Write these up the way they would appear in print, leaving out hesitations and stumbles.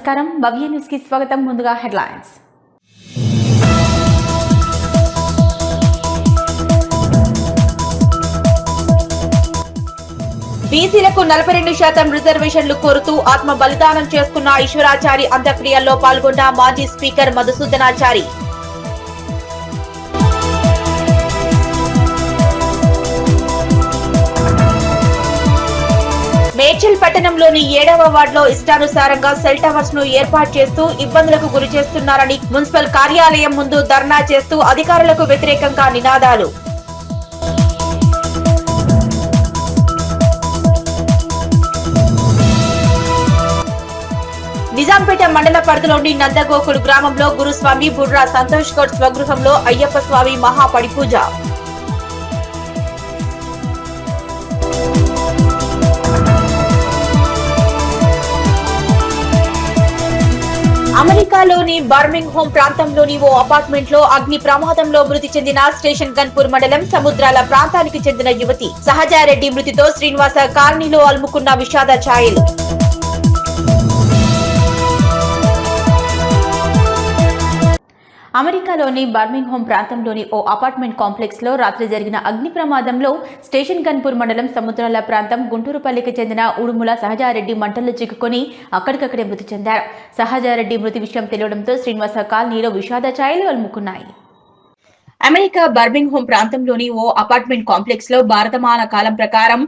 నమస్కారం భవ్య న్యూస్ కి స్వాగతం. ముందుగా హెడ్లైన్స్. బీసీలకు 42% రిజర్వేషన్లు కోరుతూ ఆత్మ బలిదానం చేసుకున్న ఈశ్వరాచారి అంత్యక్రియల్లో పాల్గొన్న మాజీ స్పీకర్ మధుసూదనాచారి. మేడ్చల్ పట్టణంలోని 7వ వార్డులో ఇష్టానుసారంగా సెల్ టవర్స్ ను ఏర్పాటు చేస్తూ ఇబ్బందులకు గురి చేస్తున్నారని మున్సిపల్ కార్యాలయం ముందు ధర్నా చేస్తూ అధికారులకు వ్యతిరేకంగా నినాదాలు. నిజాంపేట మండల పరిధిలోని నందగోకుల్ గ్రామంలో గురుస్వామి బుర్రా సంతోష్ గౌడ్ స్వగృహంలో అయ్యప్ప స్వామి మహాపడిపూజ. అమెరికాలోని బర్మింగ్హామ్ ప్రాంతంలోని ఓ అపార్ట్మెంట్ లో అగ్ని ప్రమాదంలో మృతి చెందిన స్టేషన్ గన్పూర్ మండలం సముద్రాల ప్రాంతానికి చెందిన యువతి సహజారెడ్డి మృతితో శ్రీనివాస కాలనీలో అలుముకున్న విషాద ఛాయలు. అమెరికాలోని బర్మింగ్హామ్ ప్రాంతంలోని ఓ అపార్ట్మెంట్ కాంప్లెక్స్ లో రాత్రి జరిగిన అగ్ని ప్రమాదంలో స్టేషన్ గన్పూర్ మండలం సముద్రాల ప్రాంతం గుంటూరుపల్లికి చెందిన ఉడుముల సహజారెడ్డి మంటల్లో చిక్కుకొని అక్కడికక్కడే మృతి చెందారు. సహజారెడ్డి మృతి విషయం తెలియడంతో శ్రీనివాస కాలనీలో విషాద ఛాయలు అలుముకున్నాయి. అమెరికా బర్మింగ్హామ్ ప్రాంతంలోని ఓ అపార్ట్మెంట్ కాంప్లెక్స్ లో భారతమాన కాలం ప్రకారం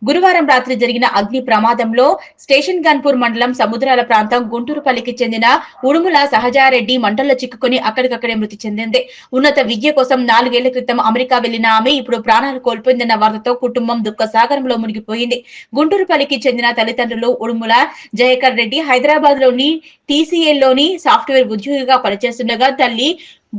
గురువారం రాత్రి జరిగిన అగ్ని ప్రమాదంలో స్టేషన్ గన్పూర్ మండలం సముద్రాల ప్రాంతం గుంటూరుపల్లికి చెందిన ఉడుముల సహజారెడ్డి మంటల్లో చిక్కుకొని అక్కడికక్కడే మృతి చెందింది. ఉన్నత విద్య కోసం 4 ఏళ్ల క్రితం అమెరికా వెళ్లిన ఆమె ఇప్పుడు ప్రాణాలు కోల్పోయిందన్న వార్తతో కుటుంబం దుఃఖ సాగరంలో మునిగిపోయింది. గుంటూరుపల్లికి చెందిన తల్లిదండ్రులు ఉడుముల జయకర్ రెడ్డి హైదరాబాద్ లోని టీసీఎల్లోని సాఫ్ట్వేర్ ఉద్యోగిగా పనిచేస్తుండగా తల్లి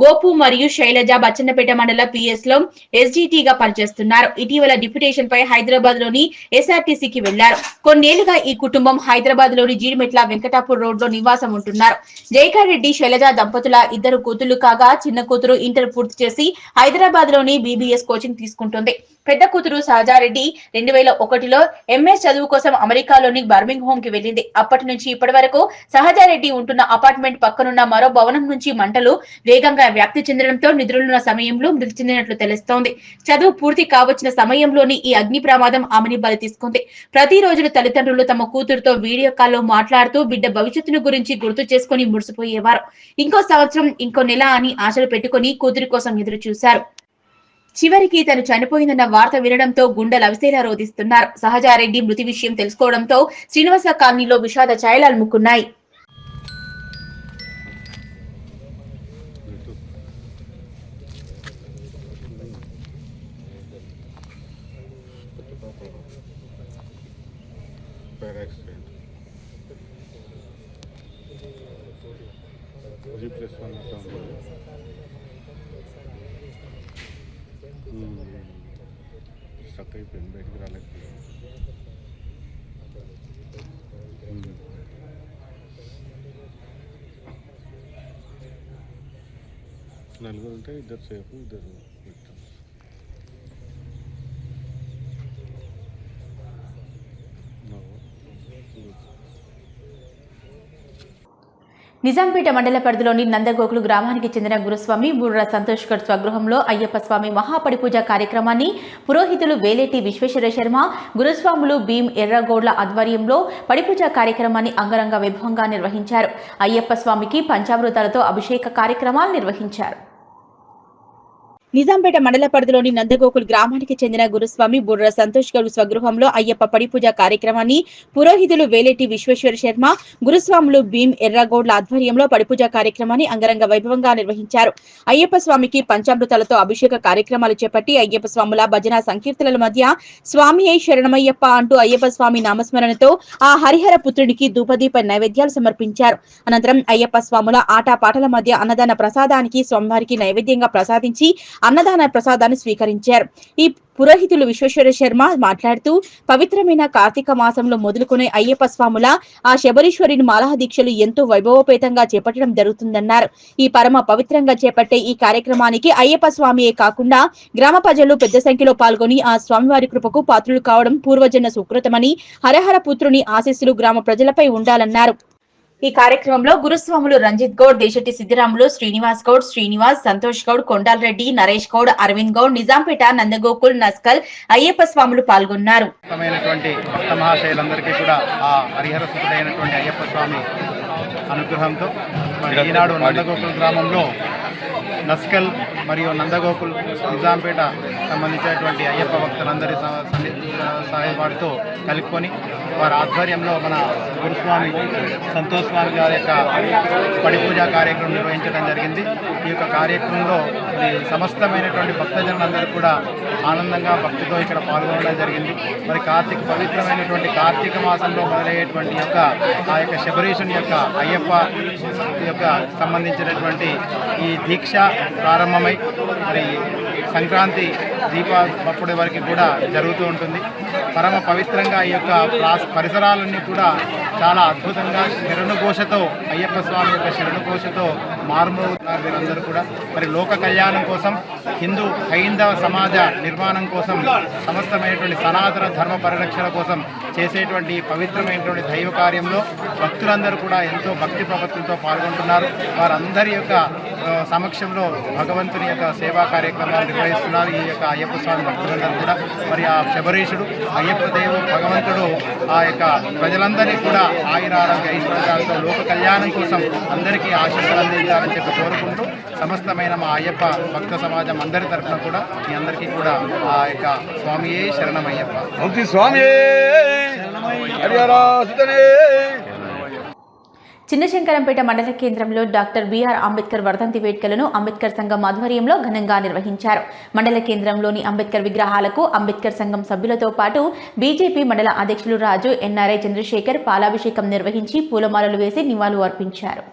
గోపు మరియు శైలజ బచ్చన్నపేట మండల పిఎస్ లో ఎస్జిటిగా పనిచేస్తున్నారు. ఇటీవల డిప్యుటేషన్ పై హైదరాబాద్ లోని ఎస్ఆర్టీసీకి వెళ్లారు. కొన్నేళ్లుగా ఈ కుటుంబం హైదరాబాద్ లోని జీడిమెట్ల వెంకటాపూర్ రోడ్ లో నివాసం ఉంటున్నారు. జయకర్ రెడ్డి శైలజ దంపతుల 2 కూతుళ్లు కాగా చిన్న కూతురు ఇంటర్ పూర్తి చేసి హైదరాబాద్ లోని బీబీఎస్ కోచింగ్ తీసుకుంటుంది. పెద్ద కూతురు సహజారెడ్డి 2001లో ఎంఎస్ చదువు కోసం అమెరికాలోని బర్మింగ్హామ్ కి వెళ్లింది. అప్పటి నుంచి ఇప్పటి వరకు సహజారెడ్డి ఉంటున్న అపార్ట్మెంట్ పక్కనున్న మరో భవనం నుంచి మంటలు వేగంగా వ్యాప్తి చెందడంతో నిద్రలున్న సమయంలో మృతి చెందినట్లు తెలుస్తోంది. చదువు పూర్తి కావచ్చిన సమయంలోని ఈ అగ్ని ప్రమాదం ఆమెని బలి తీసుకుంది. ప్రతిరోజు తల్లిదండ్రులు తమ కూతురుతో వీడియో కాల్లో మాట్లాడుతూ బిడ్డ భవిష్యత్తును గురించి గుర్తు చేసుకుని మురిసిపోయేవారు. ఇంకో సంవత్సరం ఇంకో నెల అని ఆశలు పెట్టుకుని కూతురి కోసం ఎదురు చూశారు. చివరికి తను చనిపోయిందన్న వార్త వినడంతో గుండెలు అవిసేలా రోధిస్తున్నారు. సహజారెడ్డి మృతి విషయం తెలుసుకోవడంతో శ్రీనివాస కాలనీలో విషాద ఛాయలు అలుముకున్నాయి. స్టక్ అయిపోయింది, బయటికి రాలేకపోయింది. నలుగురు ఉంటే 2 సేఫ్, 2 విక్టిమ్స్. నిజాంపేట మండల పరిధిలోని నందగోకులు గ్రామానికి చెందిన గురుస్వామి బుర్రా సంతోష్ గఢ్ స్వగృహంలో అయ్యప్ప స్వామి మహాపడిపూజ కార్యక్రమాన్ని పురోహితులు వేలేటి విశ్వేశ్వర శర్మ, గురుస్వాములు భీమ్ ఎర్రగౌడ్ల ఆధ్వర్యంలో పడిపూజ కార్యక్రమాన్ని అంగరంగ వైభవంగా నిర్వహించారు. అయ్యప్ప స్వామికి పంచామృతాలతో అభిషేక కార్యక్రమాలు నిర్వహించారు. నిజాంపేట మండల పరిధిలోని నందగోకుల్ గ్రామానికి చెందిన గురుస్వామి బుర్రా సంతోష్ గౌడ్ స్వగృహంలో అయ్యప్ప పడిపూజ కార్యక్రమాన్ని పురోహితులు వేలేటి విశ్వేశ్వర శర్మ, గురుస్వాములు భీమ్ ఎర్రగౌడ్ల ఆధ్వర్యంలో పడిపూజ కార్యక్రమాన్ని అంగరంగ వైభవంగా నిర్వహించారు. అయ్యప్ప స్వామికి పంచామృతాలతో అభిషేక కార్యక్రమాలు చేపట్టి అయ్యప్ప స్వాముల భజన సంకీర్తనల మధ్య స్వామియే శరణమయ్యప్ప అంటూ అయ్యప్ప స్వామి నామస్మరణతో ఆ హరిహర పుత్రుడికి ధూపదీప నైవేద్యాలు సమర్పించారు. అనంతరం అయ్యప్ప స్వాముల ఆటపాటల మధ్య అన్నదాన ప్రసాదానికి స్వామివారికి నైవేద్యంగా ప్రసాదించి అన్నదాన ప్రసాదాన్ని స్వీకరించారు. ఈ పురోహితులు విశ్వేశ్వర శర్మ మాట్లాడుతూ పవిత్రమైన కార్తీక మాసంలో మొదలుకునే అయ్యప్ప స్వాముల ఆ శబరీశ్వరుని మాలహ దీక్షలు ఎంతో వైభవోపేతంగా చేపట్టడం జరుగుతుందన్నారు. ఈ పరమ పవిత్రంగా చేపట్టే ఈ కార్యక్రమానికి అయ్యప్ప స్వామియే కాకుండా గ్రామ ప్రజలు పెద్ద సంఖ్యలో పాల్గొని ఆ స్వామివారి కృపకు పాత్రులు కావడం పూర్వజన్మ సుకృతమని, హరహర పుత్రుని ఆశీస్సులు గ్రామ ప్రజలపై ఉండాలన్నారు. ఈ కార్యక్రమంలో గురుస్వాములు రంజిత్ గౌడ్, దేశెట్టి సిద్దిరాములు, శ్రీనివాస్ గౌడ్, సంతోష్ గౌడ్, కొండాల్ రెడ్డి, నరేష్ గౌడ్, అరవింద్ గౌడ్, నిజాంపేట, నందగోకుల్, నస్కల్, అయ్యప్ప స్వాములు పాల్గొన్నారు. భక్త మహాశయులందరికీ కూడా ఆ హరిహర సుతుడైనటువంటి అయ్యప్ప స్వామి అనుగ్రహంతో ఈనాడు నందగోకుల్ గ్రామంలో నస్కల్ మరియు నందగోకుల్ నిజాంపేట సంబంధించినటువంటి అయ్యప్ప భక్తులందరి సహాయవాడితో కలుపుకొని వారి ఆధ్వర్యంలో మన గురుస్వామి సంతోష్ స్వామి గారి యొక్క పడి పూజా కార్యక్రమం నిర్వహించడం జరిగింది. ఈ యొక్క కార్యక్రమంలో సమస్తమైనటువంటి భక్తజనులందరూ కూడా ఆనందంగా భక్తితో ఇక్కడ పాల్గొనడం జరిగింది. మరి పవిత్రమైనటువంటి కార్తీక మాసంలో మొదలయ్యేటువంటి ఆ యొక్క శబరీషుని యొక్క అయ్యప్ప యొక్క సంబంధించినటువంటి ఈ దీక్ష ప్రారంభమై మరి సంక్రాంతి దీపావళి వరకు కూడా జరుగుతూ ఉంటుంది. పరమ పవిత్రంగా ఈ యొక్క పరిసరాలన్నీ కూడా చాలా అద్భుతంగా శరణుఘోషతో అయ్యప్ప స్వామి యొక్క శరణుఘోషతో మారుమోగుతున్నారు వీరందరూ కూడా. మరి లోక కళ్యాణం కోసం, హిందూ హైందవ సమాజ నిర్మాణం కోసం, సమస్తమైనటువంటి సనాతన ధర్మ పరిరక్షణ కోసం చేసేటువంటి పవిత్రమైనటువంటి దైవ కార్యంలో భక్తులందరూ కూడా ఎంతో భక్తి ప్రపత్తులతో పాల్గొంటున్నారు. వారందరి యొక్క సమక్షంలో భగవంతుని యొక్క సేవా కార్యక్రమాలు నిర్వహిస్తున్నారు ఈ యొక్క అయ్యప్ప స్వామి భక్తులందరూ కూడా. మరి ఆ శబరీషుడు అయ్యప్ప దేవుడు భగవంతుడు ఆ యొక్క ప్రజలందరినీ కూడా ఆయుర ఆరోగ్య ఐశ్వర్యాలతో లోక కళ్యాణం కోసం అందరికీ ఆశీస్సులు అందించాలని చెప్పి కోరుకుంటూ సమస్తమైన మా అయ్యప్ప భక్త సమాజం అందరి తరఫున కూడా మీ అందరికీ కూడా ఆ యొక్క స్వామియే శరణమయ్యప్ప. చిన్నశంకరంపేట మండల కేంద్రంలో డాక్టర్ బిఆర్ అంబేద్కర్ వర్ధంతి వేడుకలను అంబేద్కర్ సంఘం ఆధ్వర్యంలో ఘనంగా నిర్వహించారు. మండల కేంద్రంలోని అంబేద్కర్ విగ్రహాలకు అంబేద్కర్ సంఘం సభ్యులతో పాటు బీజేపీ మండల అధ్యక్షులు రాజు, ఎన్ఆర్ఐ చంద్రశేఖర్ పాలాభిషేకం నిర్వహించి పూలమాలలు వేసి నివాళులు అర్పించారు.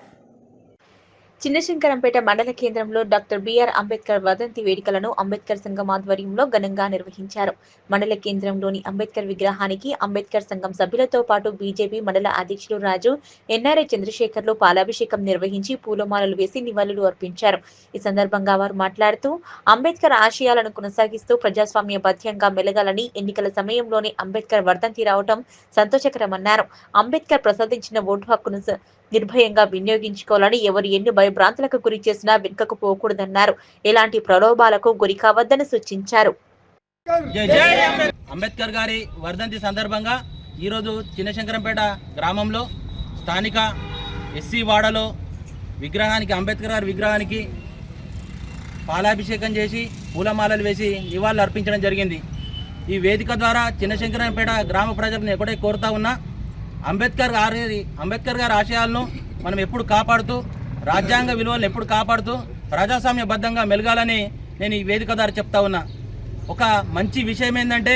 చిన్నశంకరంపేట మండల కేంద్రంలో డాక్టర్ బిఆర్ అంబేద్కర్ వర్ధంతి వేడుకలను అంబేద్కర్ సంఘం ఆధ్వర్యంలో ఘనంగా నిర్వహించారు. మండల కేంద్రంలోని అంబేద్కర్ విగ్రహానికి అంబేద్కర్ సంఘం సభ్యులతో పాటు బీజేపీ మండల అధ్యక్షులు రాజు, ఎన్ఆర్ఐ చంద్రశేఖర్లు పాలాభిషేకం నిర్వహించి పూలమాలలు వేసి నివాళులు అర్పించారు. ఈ సందర్భంగా వారు మాట్లాడుతూ అంబేద్కర్ ఆశయాలను కొనసాగిస్తూ ప్రజాస్వామ్యబద్ధంగా మెలగాలని ఎన్నికల సమయంలోనే అంబేద్కర్ వర్ధంతి రావడం సంతోషకరమన్నారు. అంబేద్కర్ ప్రసాదించిన ఓటు హక్కును నిర్భయంగా వినియోగించుకోవాలని, ఎవరు ఎన్ని భయభ్రాంతులకు గురి చేసినా వెనుకకు పోకూడదన్నారు. ఎలాంటి ప్రలోభాలకు గురి కావద్దని సూచించారు. అంబేద్కర్ గారి వర్ధంతి సందర్భంగా ఈరోజు చిన్నశంకరంపేట గ్రామంలో స్థానిక ఎస్సీ వాడలో అంబేద్కర్ గారి విగ్రహానికి పాలాభిషేకం చేసి పూలమాలలు వేసి నివాళులు అర్పించడం జరిగింది. ఈ వేదిక ద్వారా చిన్నశంకరంపేట గ్రామ ప్రజలను ఎక్కడే కోరుతా ఉన్నా అంబేద్కర్ గారి ఆశయాలను మనం ఎప్పుడు కాపాడుతూ, రాజ్యాంగ విలువలను ఎప్పుడు కాపాడుతూ ప్రజాస్వామ్యబద్ధంగా మెలగాలని నేను ఈ వేదిక ద్వారా చెప్తా ఉన్నా. ఒక మంచి విషయం ఏంటంటే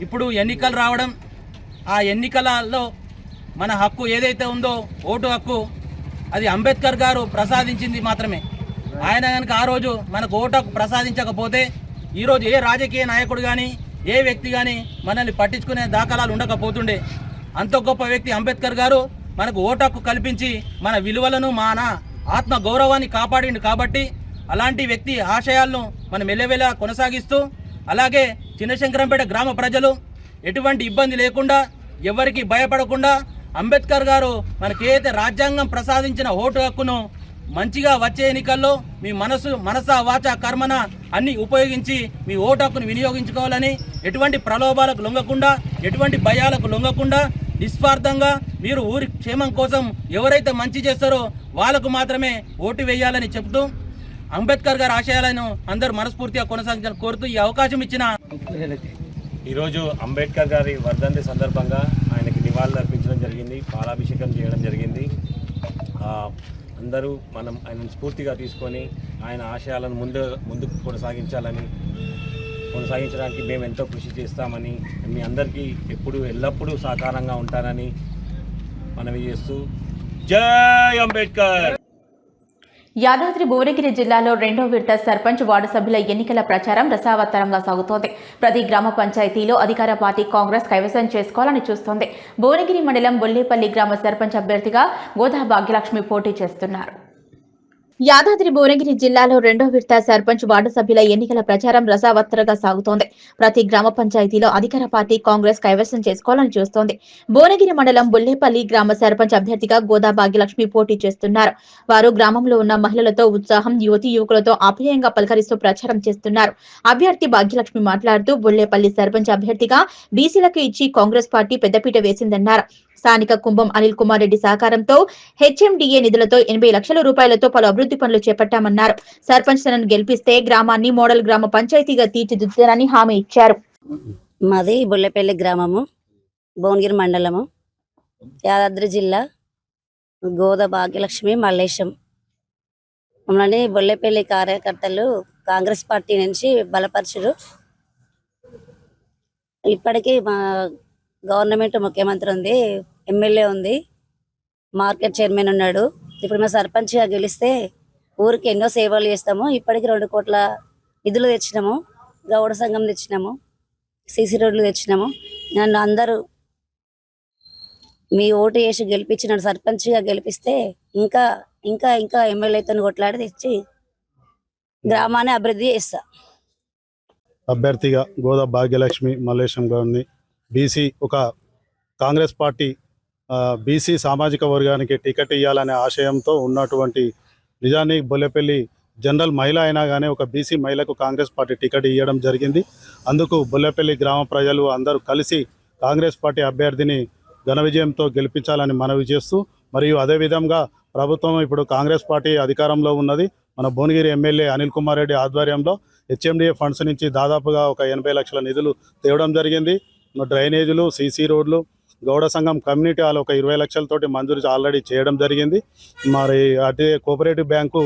ఇప్పుడు ఎన్నికలు రావడం, ఆ ఎన్నికలలో మన హక్కు ఏదైతే ఉందో ఓటు హక్కు, అది అంబేద్కర్ గారు ప్రసాదించింది మాత్రమే. ఆయన కనుక ఆ రోజు మనకు ఓటు హక్కు ప్రసాదించకపోతే ఈరోజు ఏ రాజకీయ నాయకుడు కానీ ఏ వ్యక్తి కానీ మనల్ని పట్టించుకునే దాఖలాలు ఉండకపోతుండే. అంత గొప్ప వ్యక్తి అంబేద్కర్ గారు మనకు ఓటు హక్కు కల్పించి మన విలువలను, మన ఆత్మ గౌరవాన్ని కాపాడిండు. కాబట్టి అలాంటి వ్యక్తి ఆశయాలను మనం ఎల్లవేళ కొనసాగిస్తూ, అలాగే చిన్నశంకరంపేట గ్రామ ప్రజలు ఎటువంటి ఇబ్బంది లేకుండా, ఎవరికి భయపడకుండా అంబేద్కర్ గారు మనకేదైతే రాజ్యాంగం ప్రసాదించిన ఓటు హక్కును మంచిగా వచ్చే ఎన్నికల్లో మీ మనస వాచ కర్మన అన్ని ఉపయోగించి మీ ఓటు హక్కును వినియోగించుకోవాలని, ఎటువంటి ప్రలోభాలకు లొంగకుండా, ఎటువంటి భయాలకు లొంగకుండా నిస్వార్థంగా మీరు ఊరి క్షేమం కోసం ఎవరైతే మంచి చేస్తారో వాళ్ళకు మాత్రమే ఓటు వేయాలని చెప్తూ అంబేద్కర్ గారి ఆశయాలను అందరూ మనస్ఫూర్తిగా కొనసాగించాలని కోరుతూ ఈ అవకాశం ఇచ్చిన ఈరోజు అంబేద్కర్ గారి వర్ధంతి సందర్భంగా ఆయనకి నివాళులు అర్పించడం జరిగింది, పాలాభిషేకం చేయడం జరిగింది. అందరూ మనం ఆయన స్ఫూర్తిగా తీసుకొని ఆయన ఆశయాలను ముందుకు కొనసాగించడానికి మేము ఎంతో కృషి చేస్తామని, మీ అందరికీ ఎల్లప్పుడూ సహకారంగా ఉంటానని మనవి చేస్తూ జై అంబేద్కర్. యాదాద్రి భువనగిరి జిల్లాలో 2వ విడత సర్పంచ్ వార్డు సభ్యుల ఎన్నికల ప్రచారం రసావత్తరంగా సాగుతోంది. ప్రతి గ్రామ పంచాయతీలో అధికార పార్టీ కాంగ్రెస్ కైవసం చేసుకోవాలని చూస్తోంది. భువనగిరి మండలం బొల్లేపల్లి గ్రామ సర్పంచ్ అభ్యర్థిగా గోదా భాగ్యలక్ష్మి పోటీ చేస్తున్నారు. యాదాద్రి భువనగిరి జిల్లాలో రెండో విడత సర్పంచ్ వార్డు సభ్యుల ఎన్నికల ప్రచారం రసావత్తరగా సాగుతోంది. ప్రతి గ్రామ పంచాయతీలో అధికార పార్టీ కాంగ్రెస్ కైవసం చేసుకోవాలని చూస్తోంది. భువనగిరి మండలం బుల్లేపల్లి గ్రామ సర్పంచ్ అభ్యర్థిగా గోదా భాగ్యలక్ష్మి పోటీ చేస్తున్నారు. వారు గ్రామంలో ఉన్న మహిళలతో ఉత్సాహం, యువతీ యువకులతో ఆప్యాయంగా పలకరిస్తూ ప్రచారం చేస్తున్నారు. అభ్యర్థి భాగ్యలక్ష్మి మాట్లాడుతూ బుల్లేపల్లి సర్పంచ్ అభ్యర్థిగా బీసీలకు ఇచ్చి కాంగ్రెస్ పార్టీ పెద్దపీట వేసిందన్నారు. స్థానిక కుంభం అనిల్ కుమార్ రెడ్డి సహకారంతో హెచ్ఎండిఏ నిధులతో 80 లక్షల రూపాయలతో పలు అభివృద్ధి పనులు చేపట్టామన్నారు. సర్పంచ్ తనను గెలిపిస్తే గ్రామాన్ని మోడల్ గ్రామ పంచాయతీగా తీర్చిదిద్దుతానని హామీ ఇచ్చారు. మాది బుల్లెపల్లి గ్రామము, భువనగిరి మండలము, యాదాద్రి జిల్లా, గోదా భాగ్యలక్ష్మి మల్లేశం. మమ్మల్ని బుల్లెపల్లి కార్యకర్తలు కాంగ్రెస్ పార్టీ నుంచి బలపరచురు. ఇప్పటికీ మా గవర్నమెంట్ ముఖ్యమంత్రి ఉంది, ఎమ్మెల్యే ఉంది, మార్కెట్ చైర్మన్ ఉన్నాడు. ఇప్పుడు మేము సర్పంచ్గా గెలిస్తే ఊరికి ఎన్నో సేవలు చేస్తాము. ఇప్పటికి 2 కోట్ల నిధులు తెచ్చినాము, గౌడ సంఘం తెచ్చినాము, సీసీ రోడ్లు తెచ్చినాము. నన్ను అందరూ మీ ఓటు వేసి గెలిపించిన సర్పంచ్గా గెలిపిస్తే ఇంకా ఇంకా ఇంకా ఎమ్మెల్యేతో కొట్లాడి తెచ్చి గ్రామాన్ని అభివృద్ధి చేస్తా. అభ్యర్థిగా గోదా భాగ్యలక్ష్మి మల్లేశం గారిని బీసీ ఒక కాంగ్రెస్ పార్టీ బీసీ సామాజిక వర్గానికి టికెట్ ఇవ్వాలనే ఆశయంతో ఉన్నటువంటి నిజాన్ని బొల్లెపల్లి జనరల్ మహిళ అయినా కానీ ఒక బీసీ మహిళకు కాంగ్రెస్ పార్టీ టికెట్ ఇవ్వడం జరిగింది. అందుకు బొల్లెపల్లి గ్రామ ప్రజలు అందరూ కలిసి కాంగ్రెస్ పార్టీ అభ్యర్థిని ఘన విజయంతో గెలిపించాలని మనవి చేస్తూ, మరియు అదేవిధంగా ప్రభుత్వం ఇప్పుడు కాంగ్రెస్ పార్టీ అధికారంలో ఉన్నది. మన భువనగిరి ఎమ్మెల్యే అనిల్ కుమార్ రెడ్డి ఆధ్వర్యంలో హెచ్ఎండిఏ ఫండ్స్ నుంచి దాదాపుగా ఒక 80 లక్షల నిధులు తేవడం జరిగింది. డ్రైనేజీలు, సీసీ రోడ్లు, గౌడ సంఘం కమ్యూనిటీ హాల్ ఒక 20 లక్షలతోటి మంజూరు ఆల్రెడీ చేయడం జరిగింది. మరి అదే కోఆపరేటివ్ బ్యాంకు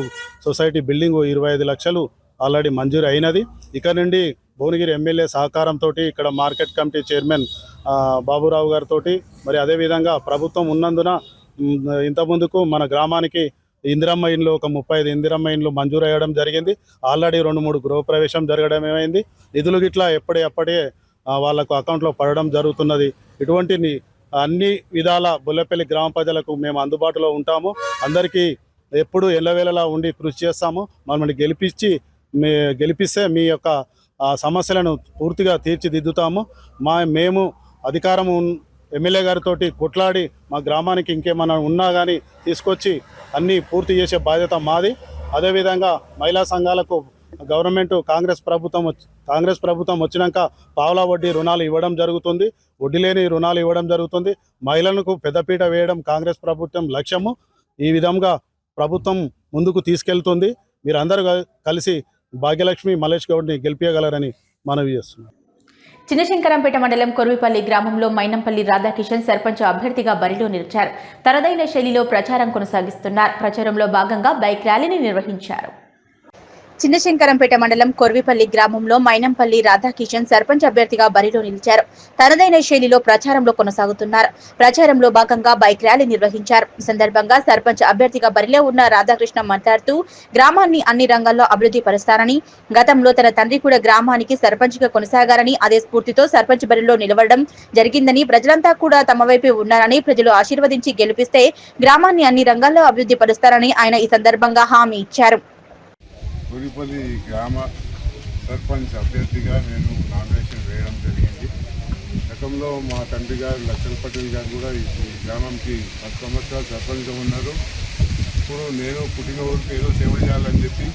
సొసైటీ బిల్డింగ్ 25 లక్షలు ఆల్రెడీ మంజూరు అయినది. ఇక నుండి భువనగిరి ఎమ్మెల్యే సహకారంతో ఇక్కడ మార్కెట్ కమిటీ చైర్మన్ బాబురావు గారితో, మరి అదేవిధంగా ప్రభుత్వం ఉన్నందున ఇంతకుముందుకు మన గ్రామానికి ఇందిరమ్మ ఇండ్లు ఒక 35 ఇందిరమ్మ ఇండ్లు మంజూరు అయ్యడం జరిగింది. ఆల్రెడీ 2-3 గృహప్రవేశం జరగడం ఏమైంది. నిధులు గిట్లా ఎప్పటికప్పుడే వాళ్ళకు అకౌంట్లో పడడం జరుగుతున్నది. ఇటువంటి అన్ని విధాల బుల్లెపల్లి గ్రామ ప్రజలకు మేము అందుబాటులో ఉంటాము. అందరికీ ఎప్పుడు ఎల్లవేళలా ఉండి కృషి చేస్తాము. మమ్మల్ని గెలిపిస్తే మీ యొక్క సమస్యలను పూర్తిగా తీర్చిదిద్దుతాము. మేము అధికారం ఎమ్మెల్యే గారితో కొట్లాడి మా గ్రామానికి ఇంకేమైనా ఉన్నా కానీ తీసుకొచ్చి అన్నీ పూర్తి చేసే బాధ్యత మాది. అదేవిధంగా మహిళా సంఘాలకు కాంగ్రెస్ ప్రభుత్వం వచ్చినాక పావలా వడ్డీ రుణాలు ఇవ్వడం జరుగుతుంది, వడ్డీ లేని రుణాలు ఇవ్వడం జరుగుతుంది. మహిళలకు పెద్దపీట వేయడం కాంగ్రెస్ ప్రభుత్వం లక్ష్యము. ఈ విధంగా ప్రభుత్వం ముందుకు తీసుకెళ్తుంది. మీరందరూ కలిసి భాగ్యలక్ష్మి మల్లేష్ గౌడ్ని గెలిపించగలరని మనవి చేస్తున్నాం. చిన్నశంకరంపేట మండలం కొర్విపల్లి గ్రామంలో మైనంపల్లి రాధాకిషన్ సర్పంచ్ అభ్యర్థిగా బరిలో నిలిచారు. తనదైన శైలిలో ప్రచారం కొనసాగిస్తున్నారు. ప్రచారంలో భాగంగా బైక్ ర్యాలీని నిర్వహించారు. చిన్నశంకరంపేట మండలం కొర్విపల్లి గ్రామంలో మైనంపల్లి రాధాకిషన్ సర్పంచ్ అభ్యర్థిగా బరిలో నిలిచారు. తనదైన శైలిలో ప్రచారంలో కొనసాగుతున్నారు. ప్రచారంలో భాగంగా బైక్ ర్యాలీ నిర్వహించారు. ఈ సందర్భంగా సర్పంచ్ అభ్యర్థిగా బరిలో ఉన్న రాధాకృష్ణ మాట్లాడుతూ గ్రామాన్ని అన్ని రంగాల్లో అభివృద్ధి పరుస్తారని, గతంలో తన తండ్రి కూడా గ్రామానికి సర్పంచ్గా కొనసాగారని, అదే స్ఫూర్తితో సర్పంచ్ బరిలో నిలవడం జరిగిందని, ప్రజలంతా కూడా తమ వైపే ఉన్నారని, ప్రజలు ఆశీర్వదించి గెలిపిస్తే గ్రామాన్ని అన్ని రంగాల్లో అభివృద్ధి పరుస్తారని ఆయన ఈ సందర్భంగా హామీ ఇచ్చారు. కొర్విపల్లి గ్రామ సర్పంచ్ అభ్యర్థిగా నేను నామినేషన్ వేయడం జరిగింది. గతంలో మా తండ్రి గారు లక్షల్ పటేల్ గారు కూడా ఈ గ్రామంకి 10 సంవత్సరాలు సర్పంచ్గా ఉన్నారు. ఇప్పుడు నేను పుట్టిన ఊరికి ఏదో సేవ చేయాలని చెప్పి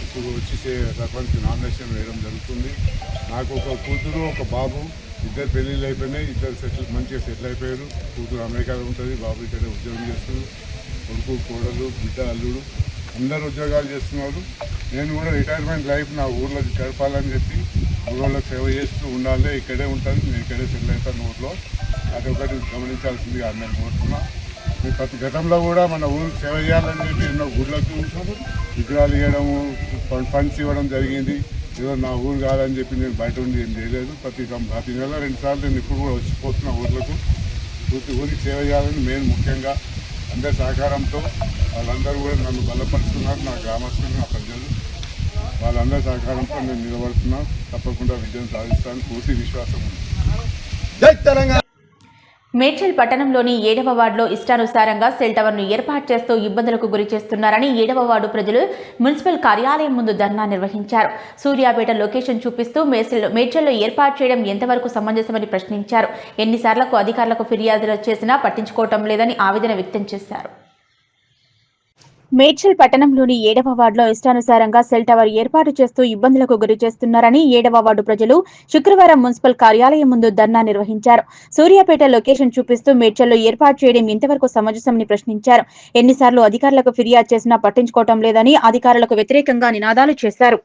ఇప్పుడు వచ్చి సర్పంచ్ నామినేషన్ వేయడం జరుగుతుంది. నాకు ఒక కూతురు, ఒక బాబు, 2 పెళ్ళిళ్ళు అయిపోయినాయి. 2 మంచిగా సెటిల్ అయిపోయారు. కూతురు అమెరికాలో ఉంటుంది, బాబు ఇక్కడ ఉద్యోగం చేస్తున్నారు. కొడుకు, కోడలు, బిడ్డ, అల్లుడు అందరూ ఉద్యోగాలు చేస్తున్నారు. నేను కూడా రిటైర్మెంట్ లైఫ్ నా ఊర్లో గడపాలని చెప్పి ఊళ్ళోకి సేవ చేస్తూ ఉండాలి. ఇక్కడే ఉంటాను, నేను ఇక్కడే సెటిల్ అవుతాను ఊర్లో. అదొకటి గమనించాల్సిందిగా నేను కోరుతున్నా. గతంలో కూడా మన ఊరికి సేవ చేయాలని చెప్పి ఎన్నో గుళ్ళకు విగ్రహాలు ఇవ్వడము, ఫండ్స్ ఇవ్వడం జరిగింది. ఏదో నా ఊరు కాదని చెప్పి నేను బయట ఉండి ఏం చేయలేదు. ప్రతి నెల 2 సార్లు నేను ఇప్పుడు కూడా వచ్చిపోతున్నా ఊర్లకు. ఊరికి సేవ చేయాలని నేను ముఖ్యంగా అందరి సహకారంతో వాళ్ళందరూ కూడా నన్ను బలపరుస్తున్నారు. నా గ్రామస్తులు, నా ప్రజలు వాళ్ళందరి సహకారంతో నేను నిలబడుతున్నా. తప్పకుండా విజయం సాధిస్తాను పూర్తి విశ్వాసం ఉంది. మేడ్చల్ పట్టణంలోని 7వ వార్డులో ఇష్టానుసారంగా సెల్ టవర్ను ఏర్పాటు చేస్తూ ఇబ్బందులకు గురి చేస్తున్నారని 7వ వార్డు ప్రజలు మున్సిపల్ కార్యాలయం ముందు ధర్నా నిర్వహించారు. సూర్యాపేట లొకేషన్ చూపిస్తూ మేడ్చల్లో ఏర్పాటు చేయడం ఎంతవరకు సమంజసమని ప్రశ్నించారు. ఎన్నిసార్లకు అధికారులకు ఫిర్యాదులు చేసినా పట్టించుకోవటం లేదని ఆవేదన వ్యక్తం చేశారు. మేడ్చల్ పట్టణంలోని 7వ వార్డులో ఇష్టానుసారంగా సెల్ టవర్ ఏర్పాటు చేస్తూ ఇబ్బందులకు గురి చేస్తున్నారని 7వ వార్డు ప్రజలు శుక్రవారం మున్సిపల్ కార్యాలయం ముందు ధర్నా నిర్వహించారు. సూర్యాపేట లొకేషన్ చూపిస్తూ మేడ్చల్లో ఏర్పాటు చేయడం ఇంతవరకు సమంజసమని ప్రశ్నించారు. ఎన్నిసార్లు అధికారులకు ఫిర్యాదు చేసినా పట్టించుకోవటం లేదని అధికారులకు వ్యతిరేకంగా నినాదాలు చేశారు.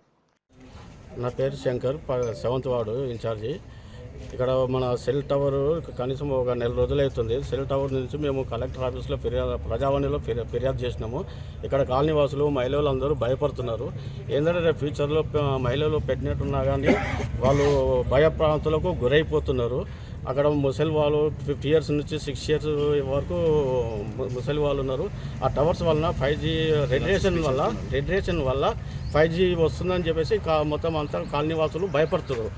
నా పేరు శంకర్, 7వ వార్డు ఇన్ఛార్జి. ఇక్కడ మన సెల్ టవర్ కనీసం ఒక నెల రోజులు అవుతుంది. సెల్ టవర్ నుంచి మేము కలెక్టర్ ఆఫీస్లో ప్రజావాణిలో ఫిర్యాదు చేసినాము. ఇక్కడ కాలనీ వాసులు మహిళలు అందరూ భయపడుతున్నారు. ఏంటంటే రేపు ఫ్యూచర్లో మహిళలు పెట్టినట్టున్నా కానీ వాళ్ళు భయప్రాంతాలకు గురైపోతున్నారు. అక్కడ ముసలి వాళ్ళు 50 years నుంచి 6 years వరకు ముసలి వాళ్ళు ఉన్నారు. ఆ టవర్స్ వలన 5G రేడియేషన్ వల్ల 5G వస్తుందని చెప్పేసి మొత్తం అంతా కాలనీ వాసులు భయపడుతున్నారు.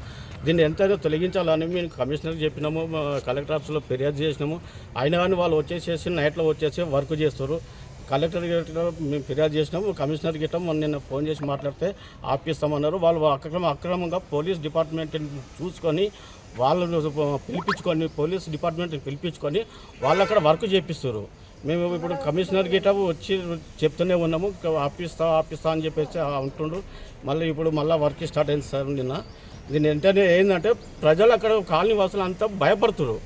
దీన్ని ఎంతైనా తొలగించాలని మేము కమిషనర్కి చెప్పినాము, కలెక్టర్ ఆఫీస్లో ఫిర్యాదు చేసినాము. అయినా కానీ వాళ్ళు వచ్చేసేసి నైట్లో వచ్చేసి వర్క్ చేస్తారు. కలెక్టర్ గిట్ట మేము ఫిర్యాదు చేసినాము, కమిషనర్ గిట్ట నిన్న ఫోన్ చేసి మాట్లాడితే ఆపిస్తామన్నారు. వాళ్ళు అక్రమంగా పోలీస్ డిపార్ట్మెంట్ని చూసుకొని వాళ్ళను పోలీస్ డిపార్ట్మెంట్ని పిలిపించుకొని వాళ్ళు అక్కడ వర్క్ చేపిస్తారు. మేము ఇప్పుడు కమిషనర్ గిట్ట వచ్చి చెప్తూనే ఉన్నాము, ఆపిస్తా అని చెప్పేసి అంటుండ్రు. ఇప్పుడు వర్క్ స్టార్ట్ అయింది సార్ నిన్న. దీని వెంటనే ఏంటంటే ప్రజలు అక్కడ కాలనీ వాసులు అంతా భయపడుతున్నారు.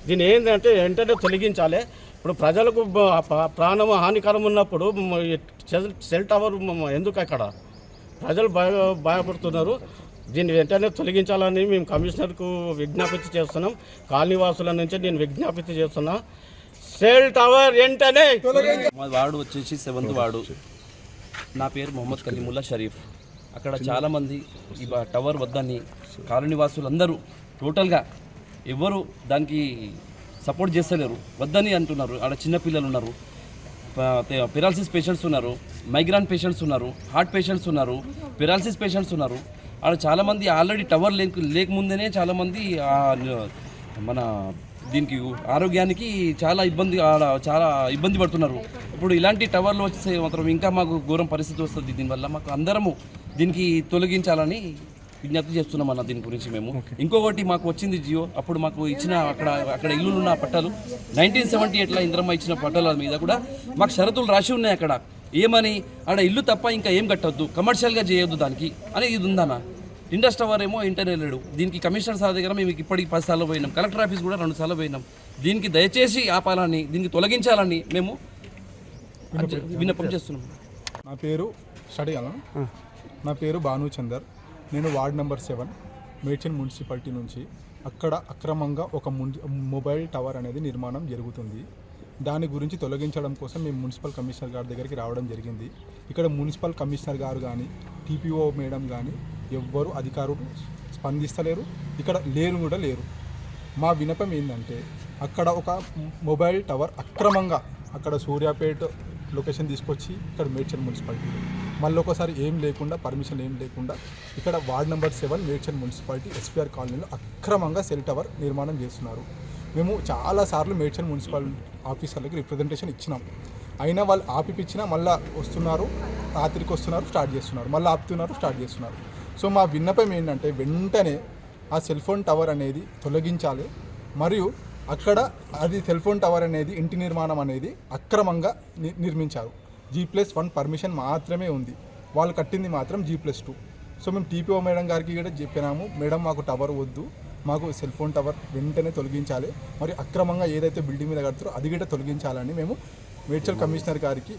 దీని ఏంటంటే వెంటనే తొలగించాలి. ఇప్పుడు ప్రజలకు ప్రాణం హానికరం ఉన్నప్పుడు సెల్ టవర్ ఎందుకు అక్కడ ప్రజలు భయపడుతున్నారు. దీన్ని వెంటనే తొలగించాలని మేము కమిషనర్కు విజ్ఞాపిత చేస్తున్నాం. కాలనీ వాసుల నుంచి నేను విజ్ఞాపిత చేస్తున్నా, సెల్ టవర్ వెంటనే. మా వార్డు వచ్చేసి 7వ వార్డు. నా పేరు మొహమ్మద్ కలీముల్లా షరీఫ్. అక్కడ చాలామంది ఈ టవర్ వద్దని కాలనీ వాసులందరూ టోటల్గా ఎవరు దానికి సపోర్ట్ చేస్తలేరు, వద్దని అంటున్నారు. ఆడ చిన్నపిల్లలు ఉన్నారు, పెరాలసిస్ పేషెంట్స్ ఉన్నారు, మైగ్రాన్ పేషెంట్స్ ఉన్నారు, హార్ట్ పేషెంట్స్ ఉన్నారు, పెరాలసిస్ పేషెంట్స్ ఉన్నారు. ఆడ చాలామంది ఆల్రెడీ టవర్ లేకముందేనే చాలామంది మన దీనికి ఆరోగ్యానికి చాలా ఇబ్బంది పడుతున్నారు. ఇప్పుడు ఇలాంటి టవర్లు వచ్చే మాత్రం ఇంకా మాకు ఘోరం పరిస్థితి వస్తుంది. దీనివల్ల మాకు అందరము దీనికి తొలగించాలని విజ్ఞప్తి చేస్తున్నాం అన్న. దీని గురించి మేము ఇంకొకటి మాకు వచ్చింది జియో, అప్పుడు మాకు ఇచ్చిన అక్కడ ఇల్లులున్న పట్టాలు 1978లో ఇంద్రమ్మ ఇచ్చిన పట్టాల మీద కూడా మాకు షరతులు రాసి ఉన్నాయి. అక్కడ ఏమని, ఆడ ఇల్లు తప్ప ఇంకా ఏం కట్టొద్దు, కమర్షియల్గా చేయొద్దు దానికి అని ఇది ఉందన్న. ఇండస్ టవర్ ఏమో ఇంటర్నేలేడు. దీనికి కమిషనర్ సార్ దగ్గర మేము ఇప్పటికి 10 సార్లు పోయినాం, కలెక్టర్ ఆఫీస్ కూడా 2 సార్లు పోయినాం. దీనికి దయచేసి ఆపాలని, దీనికి తొలగించాలని మేము విన్నపం చేస్తున్నాం. నా పేరు భానుచందర్. నేను వార్డ్ నెంబర్ 7 మేడ్చల్ మున్సిపాలిటీ నుంచి. అక్కడ అక్రమంగా ఒక మొబైల్ టవర్ అనేది నిర్మాణం జరుగుతుంది. దాని గురించి తొలగించడం కోసం మేము మున్సిపల్ కమిషనర్ గారి దగ్గరికి రావడం జరిగింది. ఇక్కడ మున్సిపల్ కమిషనర్ గారు కానీ టీపీఓ మేడం కానీ ఎవ్వరు అధికారులు స్పందిస్తలేరు, ఇక్కడ కూడా లేరు. మా వినపం ఏంటంటే అక్కడ ఒక మొబైల్ టవర్ అక్రమంగా అక్కడ సూర్యాపేట లొకేషన్ తీసుకొచ్చి ఇక్కడ మేడ్చల్ మున్సిపాలిటీలో మళ్ళీ ఒకసారి పర్మిషన్ ఏం లేకుండా ఇక్కడ ward number 7 Medchal municipality SPR కాలనీలో అక్రమంగా సెల్ టవర్ నిర్మాణం చేస్తున్నారు. మేము చాలాసార్లు మేడ్చల్ మున్సిపల్ ఆఫీసర్లకి రిప్రజెంటేషన్ ఇచ్చినాం. అయినా వాళ్ళు ఆపిపించినా మళ్ళీ వస్తున్నారు, రాత్రికి వస్తున్నారు, స్టార్ట్ చేస్తున్నారు, మళ్ళీ ఆపుతున్నారు, స్టార్ట్ చేస్తున్నారు. సో మా విన్నపం ఏంటంటే వెంటనే ఆ సెల్ ఫోన్ టవర్ అనేది తొలగించాలి. మరియు అక్కడ అది సెల్ ఫోన్ టవర్ అనేది ఇంటి నిర్మాణం అనేది అక్రమంగా నిర్మించారు. G+1 పర్మిషన్ మాత్రమే ఉంది, వాళ్ళు కట్టింది మాత్రం G+2. సో మేము టీపీఓ మేడం గారికి కూడా చెప్పినాము, మేడం మాకు టవర్ వద్దు, మాకు సెల్ ఫోన్ టవర్ వెంటనే తొలగించాలి, మరి అక్రమంగా ఏదైతే బిల్డింగ్ మీద కడతారో అది కూడా తొలగించాలని మేము మేడ్చల్ కమిషనర్ గారికి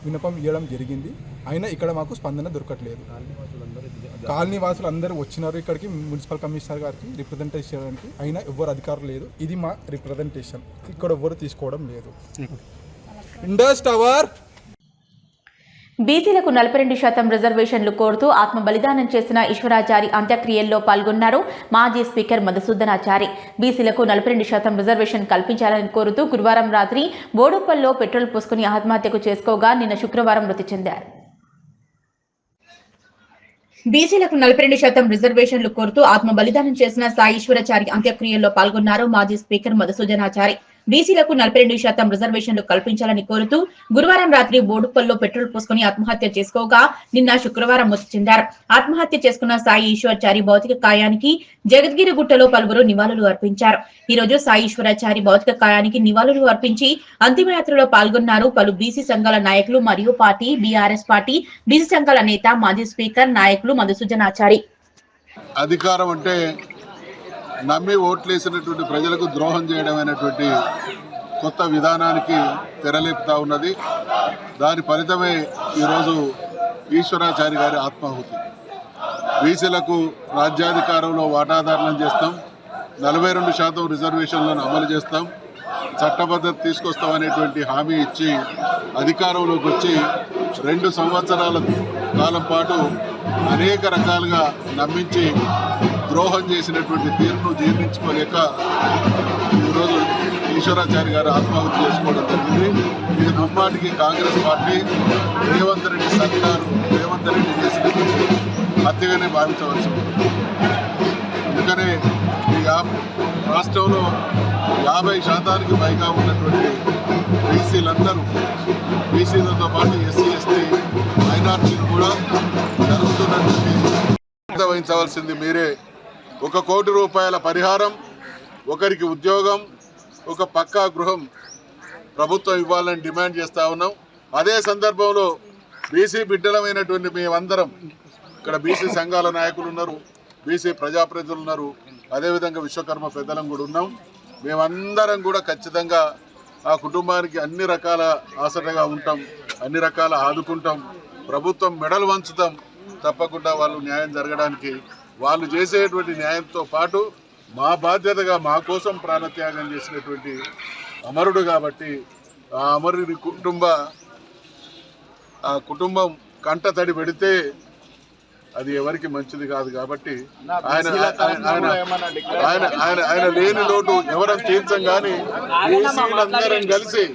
విన్నపం ఇవ్వడం జరిగింది. అయినా ఇక్కడ మాకు స్పందన దొరకట్లేదు. కాలనీ వాసులు అందరూ వచ్చినారు ఇక్కడికి మున్సిపల్ కమిషనర్ గారికి రిప్రజెంటేషన్ చేయడానికి, అయినా ఎవ్వరు అధికారులు లేదు. ఇది మా రిప్రజెంటేషన్, ఇక్కడ ఎవ్వరు తీసుకోవడం లేదు. ఇండస్ టవర్ బీసీలకు 42% రిజర్వేషన్లు కోరుతూ ఆత్మ బలిదానం చేసిన ఈశ్వరాచారి అంత్యక్రియల్లో పాల్గొన్నారు మాజీ స్పీకర్ మధుసూదనాచారి. బీసీలకు 42% రిజర్వేషన్ కల్పించాలని కోరుతూ గురువారం రాత్రి బోడుప్పల్లో పెట్రోల్ పోసుకుని ఆత్మహత్యకు చేసుకోగా నిన్న శుక్రవారం మృతి చెందారు. బీసీలకు 42% రిజర్వేషన్లు కోరుతూ ఆత్మ బలిదానం చేసిన సాయీశ్వరాచారి అంత్యక్రియల్లో పాల్గొన్నారు మాజీ స్పీకర్ మధుసూదనాచారి. బీసీలకు 42% రిజర్వేషన్లు కల్పించాలని కోరుతూ గురువారం రాత్రి బోడుప్పల్లో పెట్రోల్ పోసుకుని ఆత్మహత్య చేసుకోగా నిన్న శుక్రవారం మృతి చెందారు. ఆత్మహత్య చేసుకున్న సాయి ఈశ్వరాచారి భౌతిక కాయానికి జగద్గిరిగుట్టలో పలువురు నివాళులు అర్పించారు. ఈ రోజు సాయి ఈశ్వరాచారి భౌతిక కాయానికి నివాళులు అర్పించి అంతిమయాత్రలో పాల్గొన్నారు పలు బీసీ సంఘాల నాయకులు మరియు పార్టీ బీఆర్ఎస్ పార్టీ బీసీ సంఘాల నేత మాజీ స్పీకర్ నాయకులు మధుసూదనాచారి. అధికారం అంటే నమ్మి ఓట్లేసినటువంటి ప్రజలకు ద్రోహం చేయడమైనటువంటి కొత్త విధానానికి తెరలేపుతా ఉన్నది. దాని ఫలితమే ఈరోజు ఈశ్వరాచారి గారి ఆత్మాహుతి. బీసీలకు రాజ్యాధికారంలో వాటాదారులను చేస్తాం, 42% రిజర్వేషన్లను అమలు చేస్తాం, చట్టబద్ధత తీసుకొస్తామనేటువంటి హామీ ఇచ్చి అధికారంలోకి వచ్చి 2 సంవత్సరాల కాలం పాటు అనేక రకాలుగా నమ్మించి ద్రోహం చేసినటువంటి తీరును జీర్ణించుకోలేక ఈరోజు ఈశ్వరాచారి గారు ఆత్మహత్య చేసుకోవడం జరిగింది. ఇది ముమ్మాటికి కాంగ్రెస్ పార్టీ రేవంత్ రెడ్డి సర్కారు రేవంత్ రెడ్డి చేసినటువంటి హత్యగానే భావించవలసి ఉంటుంది. అందుకనే ఈ రాష్ట్రంలో 50% పైగా ఉన్నటువంటి బీసీలందరూ బీసీలతో పాటు ఎస్సీ ఎస్టీ మైనార్టీలు కూడా జరుగుతున్నటువంటి వహించవలసింది మీరే. 1 కోటి రూపాయల పరిహారం, ఒకరికి ఉద్యోగం, ఒక పక్కా గృహం ప్రభుత్వం ఇవ్వాలని డిమాండ్ చేస్తూ ఉన్నాం. అదే సందర్భంలో బీసీ బిడ్డలమైనటువంటి మేమందరం ఇక్కడ బీసీ సంఘాల నాయకులు ఉన్నారు, బీసీ ప్రజాప్రతినిధులు ఉన్నారు, అదేవిధంగా విశ్వకర్మ పెద్దలం కూడా ఉన్నాం. మేమందరం కూడా ఖచ్చితంగా ఆ కుటుంబానికి అన్ని రకాల ఆసరగా ఉంటాం, అన్ని రకాల ఆదుకుంటాం, ప్రభుత్వం మెడలు వంచుతాం. తప్పకుండా వాళ్ళు న్యాయం జరగడానికి వాళ్ళు చేసేటువంటి న్యాయంతో పాటు మా బాధ్యతగా మా కోసం ప్రాణత్యాగం చేసినటువంటి అమరుడు కాబట్టి ఆ అమరుడి కుటుంబం కంటతడి పెడితే అది ఎవరికి మంచిది కాదు. కాబట్టి ఆయన లేని లోటు ఎవరం తీర్చం కానీ బీసీలందరం కలిసి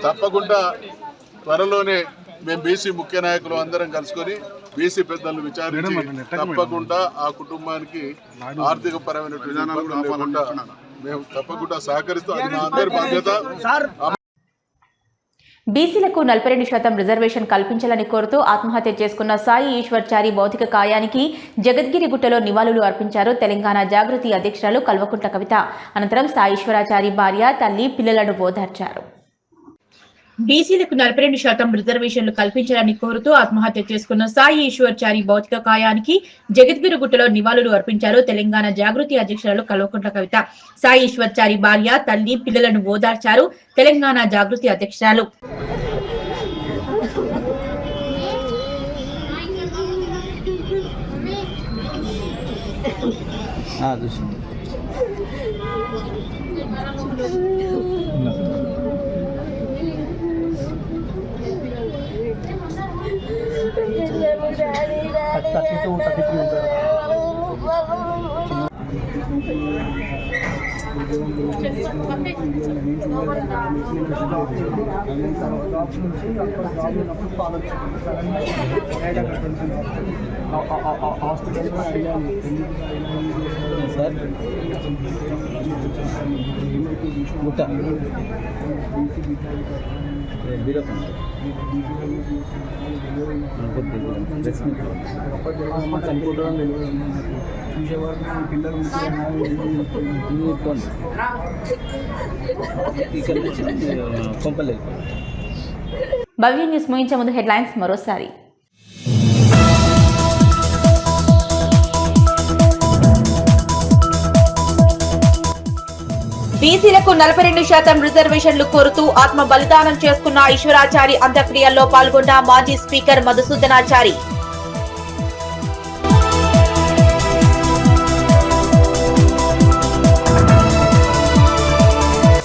తప్పకుండా త్వరలోనే మేము బీసీ ముఖ్య నాయకులు అందరం కలుసుకొని బీసీ పెద్దలను విచారించి తప్పకుండా ఆ కుటుంబానికి ఆర్థిక పరమైనటువంటి ఇబ్బందులు లేకుండా మేము తప్పకుండా సహకరిస్తాం. అది మా అందరి బాధ్యత. బీసీలకు 42% రిజర్వేషన్ కల్పించాలని కోరుతూ ఆత్మహత్య చేసుకున్న సాయి ఈశ్వర్చారి భౌతిక కాయానికి జగద్గిరిగుట్టలో నివాళులు అర్పించారు తెలంగాణ జాగృతి అధ్యక్షురాలు కల్వకుంట్ల కవిత. అనంతరం సాయి ఈశ్వరాచారి భార్య, తల్లి, పిల్లలను ఓదార్చారు. బీసీలకు 42% రిజర్వేషన్లు కల్పించాలని కోరుతూ ఆత్మహత్య చేసుకున్న సాయి ఈశ్వర్చారి భౌతిక కాయానికి జగద్గిరిగుట్టలో నివాళులు అర్పించారు తెలంగాణ జాగృతి అధ్యక్షురాలు కల్వకుంట్ల కవిత. సాయి ఈశ్వర్చారి భార్య, తల్లి, పిల్లలను ఓదార్చారు తెలంగాణ జాగృతి అధ్యక్షురాలు. భవ్య న్యూస్ ముగించే ముందు హెడ్లైన్స్ మరోసారి. బీసీలకు 42% రిజర్వేషన్లు కోరుతూ ఆత్మ బలిదానం చేసుకున్న ఈశ్వరాచారి అంత్యక్రియల్లో పాల్గొన్న మాజీ స్పీకర్ మధుసూదనాచారి.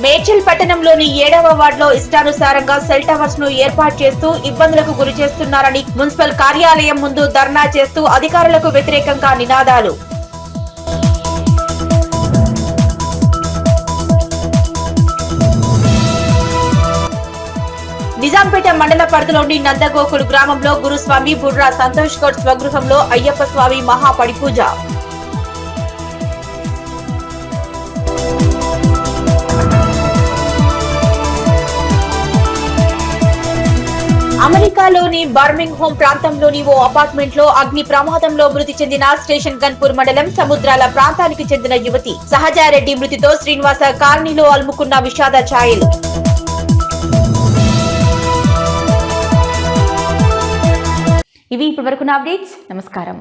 మేడ్చల్ పట్టణంలోని 7వ వార్డులో ఇష్టానుసారంగా సెల్ టవర్స్ ను ఏర్పాటు చేస్తూ ఇబ్బందులకు గురి చేస్తున్నారని మున్సిపల్ కార్యాలయం ముందు ధర్నా చేస్తూ అధికారులకు వ్యతిరేకంగా నినాదాలు. నిజాం నిజాంపేట మండల పరిధిలోని నందగోకుల్ గ్రామంలో గురుస్వామి బుర్రా సంతోష్ గౌడ్ స్వగృహంలో అయ్యప్ప స్వామి మహాపడి పూజ. అమెరికాలోని బర్మింగ్హామ్ ప్రాంతంలోని ఓ అపార్ట్మెంట్ లో అగ్ని ప్రమాదంలో మృతి చెందిన స్టేషన్ గన్పూర్ మండలం సముద్రాల ప్రాంతానికి చెందిన యువతి సహజారెడ్డి మృతితో శ్రీనివాస కాలనీలో అలుముకున్న విషాద ఛాయలు. ఇవి ఇప్పటివరకున్న అప్డేట్స్. నమస్కారం.